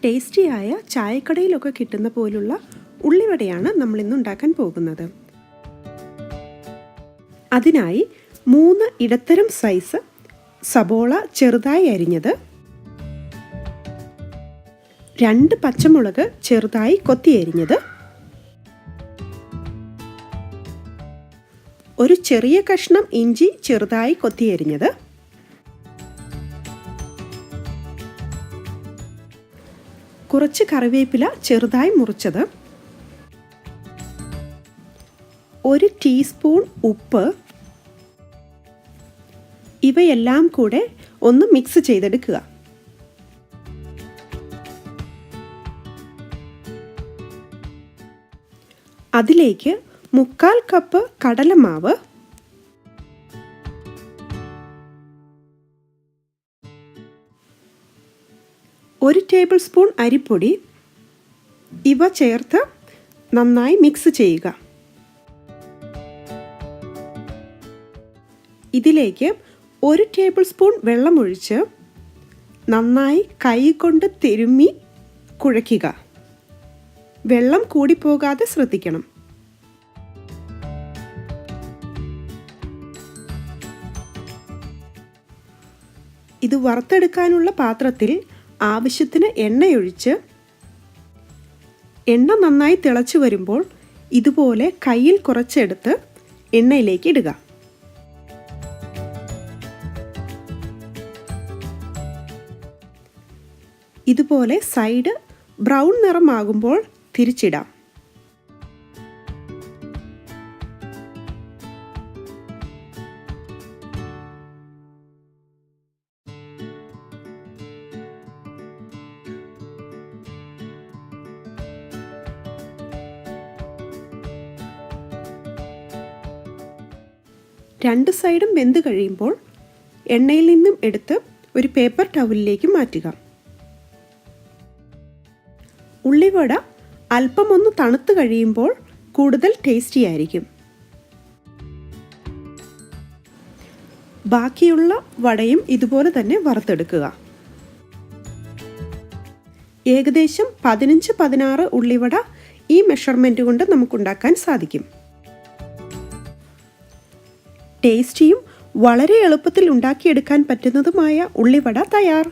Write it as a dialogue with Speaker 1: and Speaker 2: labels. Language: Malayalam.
Speaker 1: ടേസ്റ്റിയായ ചായക്കടയിലൊക്കെ കിട്ടുന്ന പോലുള്ള ഉള്ളിവടയാണ് നമ്മളിന്ന് ഉണ്ടാക്കാൻ പോകുന്നത്. അതിനായി 3 ഇടത്തരം സൈസ് സബോള ചെറുതായി അരിഞ്ഞത്, 2 പച്ചമുളക് ചെറുതായി കൊത്തിയരിഞ്ഞത്, ഒരു ചെറിയ കഷ്ണം ഇഞ്ചി ചെറുതായി കൊത്തിയരിഞ്ഞത്, കുറച്ച് കറിവേപ്പില ചെറുതായി മുറിച്ചത്, 1 ടീസ്പൂൺ ഉപ്പ്, ഇവയെല്ലാം കൂടെ ഒന്ന് മിക്സ് ചെയ്തെടുക്കുക. അതിലേക്ക് 1/4 കപ്പ് കടലമാവ്, 1 ടേബിൾ സ്പൂൺ അരിപ്പൊടി ഇവ ചേർത്ത് നന്നായി മിക്സ് ചെയ്യുക. ഇതിലേക്ക് 1 ടേബിൾ സ്പൂൺ വെള്ളമൊഴിച്ച് നന്നായി കൈകൊണ്ട് തിരുമ്മി കുഴയ്ക്കുക. വെള്ളം കൂടിപ്പോകാതെ ശ്രദ്ധിക്കണം. ഇത് വറുത്തെടുക്കാനുള്ള പാത്രത്തിൽ ആവശ്യത്തിന് എണ്ണയൊഴിച്ച് എണ്ണ നന്നായി തിളച്ചു വരുമ്പോൾ ഇതുപോലെ കയ്യിൽ കുറച്ചെടുത്ത് എണ്ണയിലേക്ക് ഇടുക. ഇതുപോലെ സൈഡ് ബ്രൗൺ നിറമാകുമ്പോൾ തിരിച്ചിടാം. രണ്ട് സൈഡും വെന്ത് കഴിയുമ്പോൾ എണ്ണയിൽ നിന്നും എടുത്ത് ഒരു പേപ്പർ ടവലിലേക്ക് മാറ്റുക. ഉള്ളിവട അല്പം ഒന്ന് തണുത്ത് കഴിയുമ്പോൾ കൂടുതൽ ടേസ്റ്റി ആയിരിക്കും. ബാക്കിയുള്ള വടയും ഇതുപോലെ തന്നെ വറുത്തെടുക്കുക. ഏകദേശം 15-16 ഉള്ളിവട ഈ മെഷർമെൻറ്റ് കൊണ്ട് നമുക്കുണ്ടാക്കാൻ സാധിക്കും. ടേസ്റ്റിയും വളരെ എളുപ്പത്തിൽ ഉണ്ടാക്കിയെടുക്കാൻ പറ്റുന്നതുമായ ഉള്ളിവട തയ്യാർ.